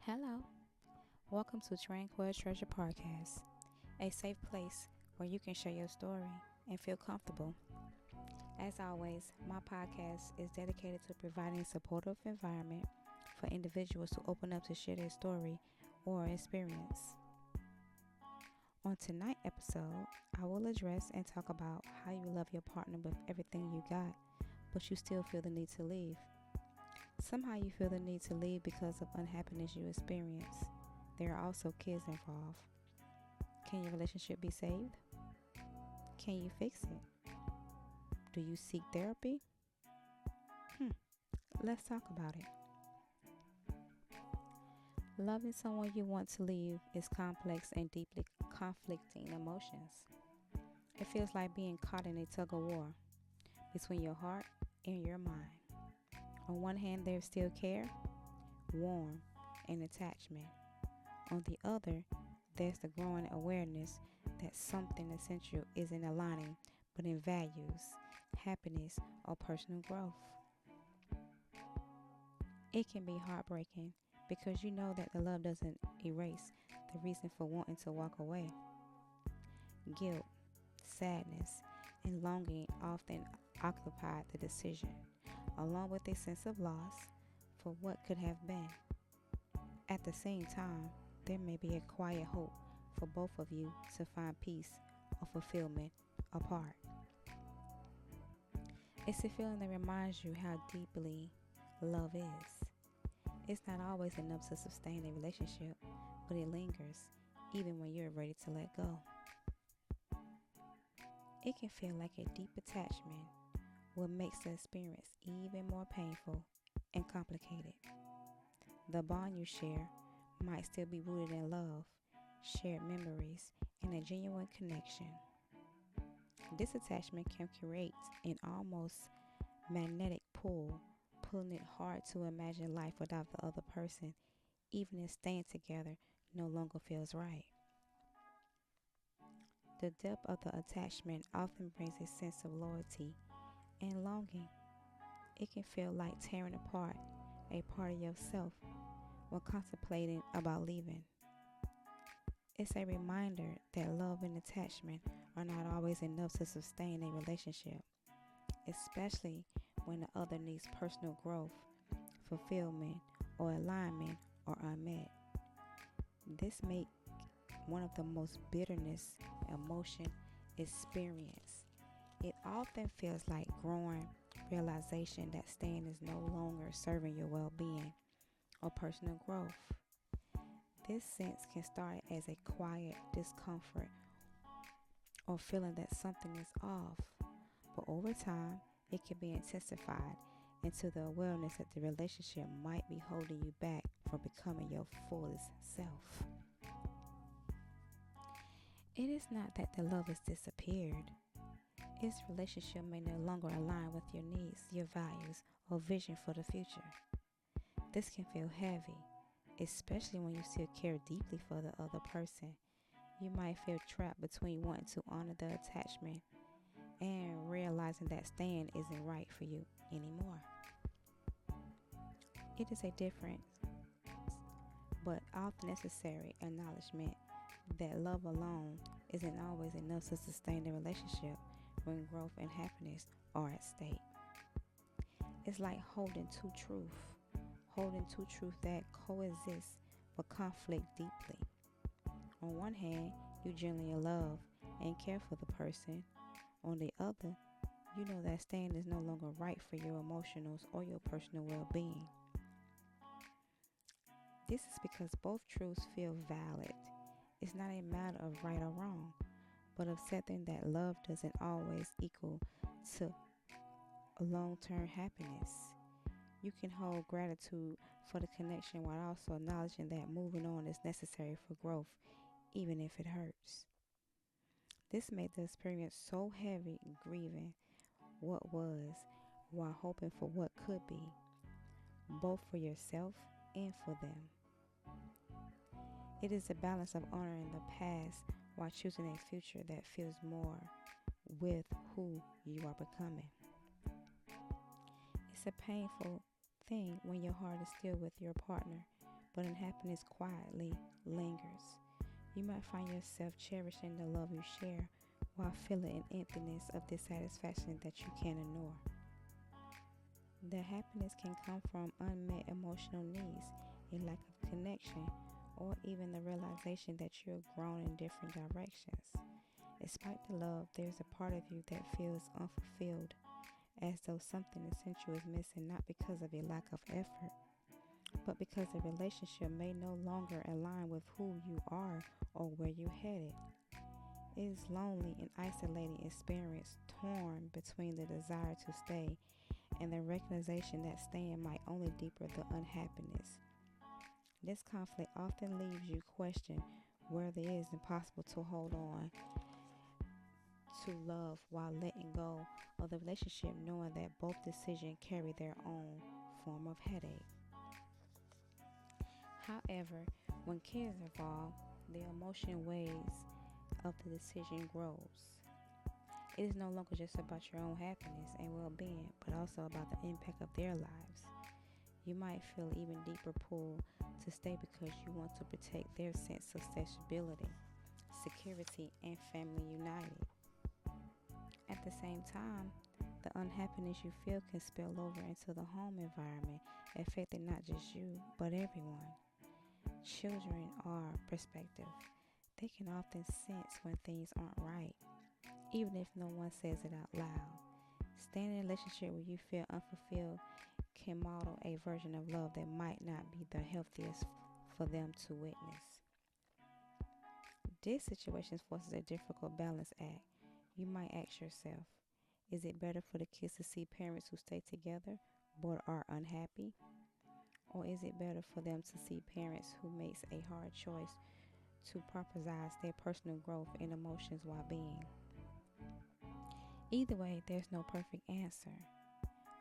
Hello, welcome to Tranquil Treasure Podcast, a safe place where you can share your story and feel comfortable. As always, my podcast is dedicated to providing a supportive environment for individuals to open up to share their story or experience. On tonight's episode, I will address and talk about how you love your partner with everything you got, but you still feel the need to leave. Somehow you feel the need to leave because of unhappiness you experience. There are also kids involved. Can your relationship be saved? Can you fix it? Do you seek therapy? Hmm, let's talk about it. Loving someone you want to leave is complex and deeply conflicting emotions. It feels like being caught in a tug of war between your heart and your mind. On one hand, there's still care, warmth, and attachment. On the other, there's the growing awareness that something essential isn't aligning but in values, happiness, or personal growth. It can be heartbreaking because you know that the love doesn't erase the reason for wanting to walk away. Guilt, sadness, and longing often occupy the decision, along with a sense of loss for what could have been. At the same time, there may be a quiet hope for both of you to find peace or fulfillment apart. It's a feeling that reminds you how deeply love is. It's not always enough to sustain a relationship, but it lingers even when you're ready to let go. It can feel like a deep attachment, what makes the experience even more painful and complicated. The bond you share might still be rooted in love, shared memories, and a genuine connection. This attachment can create an almost magnetic pull, pulling it hard to imagine life without the other person, even if staying together no longer feels right. The depth of the attachment often brings a sense of loyalty and longing. It can feel like tearing apart a part of yourself when contemplating about leaving. It's a reminder that love and attachment are not always enough to sustain a relationship, especially when the other needs personal growth, fulfillment, or alignment are unmet. This makes one of the most bitterness emotion experience. It often feels like growing realization that staying is no longer serving your well-being or personal growth. This sense can start as a quiet discomfort or feeling that something is off, but over time, it can be intensified into the awareness that the relationship might be holding you back from becoming your fullest self. It is not that the love has disappeared. Its relationship may no longer align with your needs, your values, or vision for the future. This can feel heavy, especially when you still care deeply for the other person. You might feel trapped between wanting to honor the attachment and realizing that staying isn't right for you anymore. It is a different but often necessary acknowledgement that love alone isn't always enough to sustain the relationship when growth and happiness are at stake. It's like holding two truths that coexist but conflict deeply. On one hand, you genuinely love and care for the person. On the other, you know that staying is no longer right for your emotions or your personal well-being. This is because both truths feel valid. It's not a matter of right or wrong, but of accepting that love doesn't always equal to long-term happiness. You can hold gratitude for the connection while also acknowledging that moving on is necessary for growth, even if it hurts. This made the experience so heavy, grieving what was while hoping for what could be, both for yourself and for them. It is a balance of honoring the past while choosing a future that feels more with who you are becoming. It's a painful thing when your heart is still with your partner, but unhappiness quietly lingers. You might find yourself cherishing the love you share while feeling an emptiness of dissatisfaction that you can't ignore. The happiness can come from unmet emotional needs, a lack of connection, or even the realization that you're grown in different directions. Despite the love, there's a part of you that feels unfulfilled, as though something essential is missing, not because of a lack of effort, but because the relationship may no longer align with who you are or where you're headed. It is lonely and isolating experience, torn between the desire to stay and the recognition that staying might only deepen the unhappiness. This conflict often leaves you question whether it is impossible to hold on to love while letting go of the relationship, knowing that both decisions carry their own form of headache. However, when kids are involved, the emotional waves of the decision grows. It is no longer just about your own happiness and well-being, but also about the impact of their lives. You might feel even deeper pull to stay because you want to protect their sense of stability, security, and family united. At the same time, the unhappiness you feel can spill over into the home environment, affecting not just you, but everyone. Children are perspective. They can often sense when things aren't right, even if no one says it out loud. Staying in a relationship where you feel unfulfilled can model a version of love that might not be the healthiest for them to witness. This situation forces a difficult balance act. You might ask yourself, is it better for the kids to see parents who stay together but are unhappy? Or is it better for them to see parents who makes a hard choice to prioritize their personal growth and emotions while being? Either way, there's no perfect answer.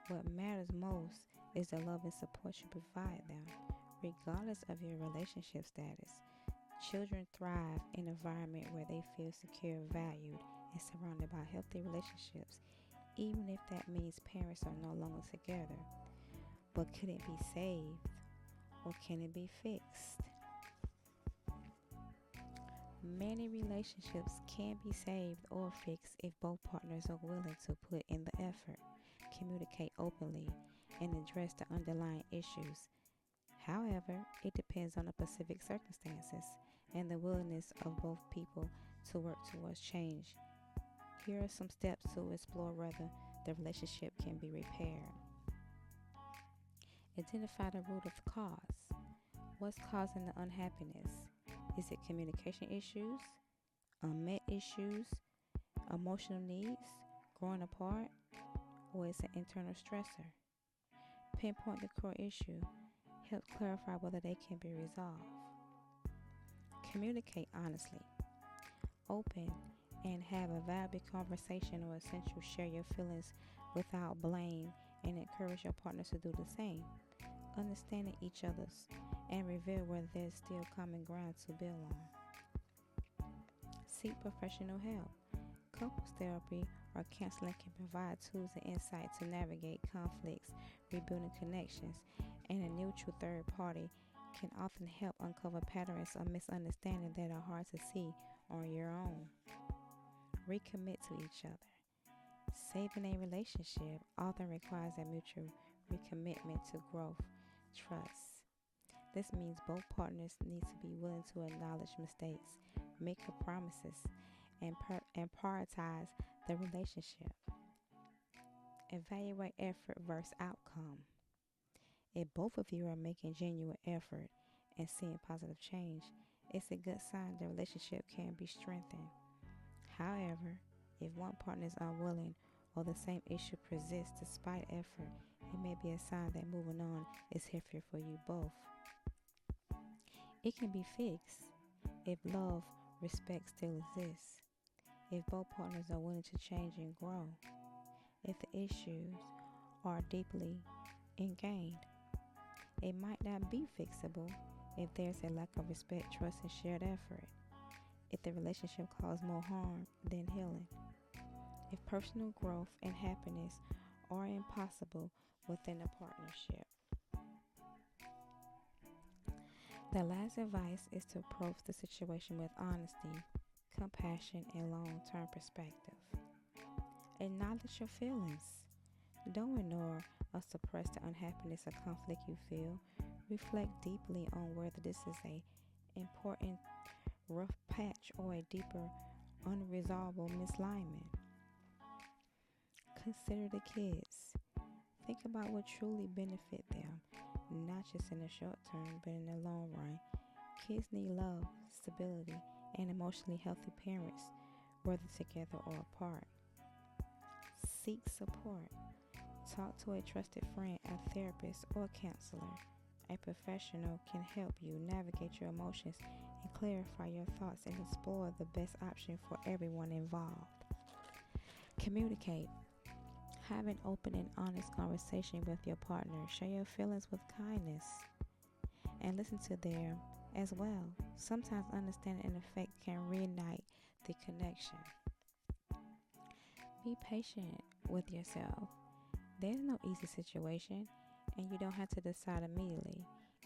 What matters most is the love and support you provide them, regardless of your relationship status. Children thrive in an environment where they feel secure, valued, and surrounded by healthy relationships, even if that means parents are no longer together. But can it be saved, or can it be fixed? Many relationships can be saved or fixed if both partners are willing to put in the effort, communicate openly, and address the underlying issues. However, it depends on the specific circumstances and the willingness of both people to work towards change. Here are some steps to explore whether the relationship can be repaired. Identify the root of the cause. What's causing the unhappiness? Is it communication issues, unmet issues, emotional needs, growing apart, or is it internal stressor? Pinpoint the core issue. Help clarify whether they can be resolved. Communicate honestly. Open and have a valuable conversation or essential. Share your feelings without blame and encourage your partners to do the same. Understanding each other's and reveal whether there's still common ground to build on. Seek professional help. Couples therapy or counseling can provide tools and insight to navigate conflicts, rebuilding connections, and a neutral third party can often help uncover patterns of misunderstanding that are hard to see on your own. Recommit to each other. Saving a relationship often requires a mutual recommitment to growth, trust. This means both partners need to be willing to acknowledge mistakes, make promises, and prioritize the relationship. Evaluate effort versus outcome. If both of you are making genuine effort and seeing positive change, it's a good sign the relationship can be strengthened. However, if one partner is unwilling or the same issue persists despite effort, it may be a sign that moving on is healthier for you both. It can be fixed if love, respect still exists, if both partners are willing to change and grow, if the issues are deeply ingrained. It might not be fixable if there's a lack of respect, trust, and shared effort, if the relationship causes more harm than healing, if personal growth and happiness are impossible within a partnership. The last advice is to approach the situation with honesty, compassion, and long term perspective. Acknowledge your feelings. Don't ignore or suppress the unhappiness or conflict you feel. Reflect deeply on whether this is a important rough patch or a deeper unresolvable misalignment. Consider the kids. Think about what truly benefit them, not just in the short term, but in the long run. Kids need love, stability, and emotionally healthy parents, whether together or apart. Seek support. Talk to a trusted friend, a therapist, or counselor. A professional can help you navigate your emotions and clarify your thoughts and explore the best option for everyone involved. Communicate. Have an open and honest conversation with your partner. Share your feelings with kindness and listen to them as well. Sometimes understanding an effect can reignite the connection. Be patient with yourself. There's no easy situation, and you don't have to decide immediately.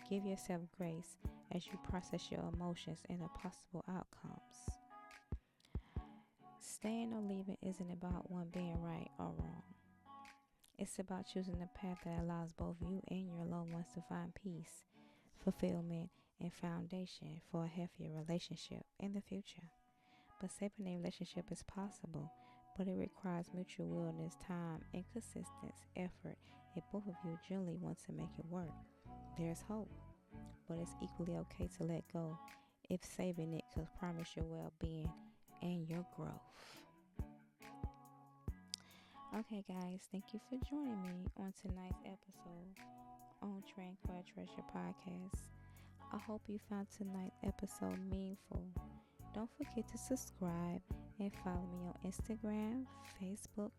Give yourself grace as you process your emotions and the possible outcomes. Staying or leaving isn't about one being right or wrong. It's about choosing the path that allows both you and your loved ones to find peace, fulfillment, and foundation for a healthier relationship in the future. But saving a relationship is possible, but it requires mutual willingness, time, and consistent effort if both of you genuinely want to make it work. There's hope, but it's equally okay to let go if saving it could promise your well-being and your growth. Okay, guys, thank you for joining me on tonight's episode on Tranquil Treasure Podcast. I hope you found tonight's episode meaningful. Don't forget to subscribe and follow me on Instagram, Facebook,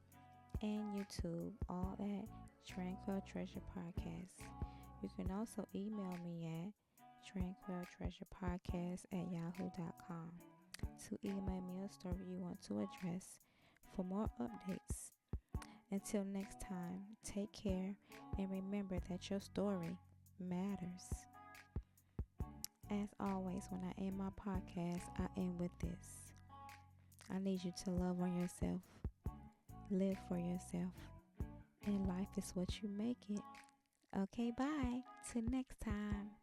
and YouTube, all at Tranquil Treasure Podcast. You can also email me at tranquiltreasurepodcast@yahoo.com to email me a story you want to address for more updates. Until next time, take care and remember that your story matters. As always, when I end my podcast, I end with this. I need you to love on yourself, live for yourself, and life is what you make it. Okay, bye. Till next time.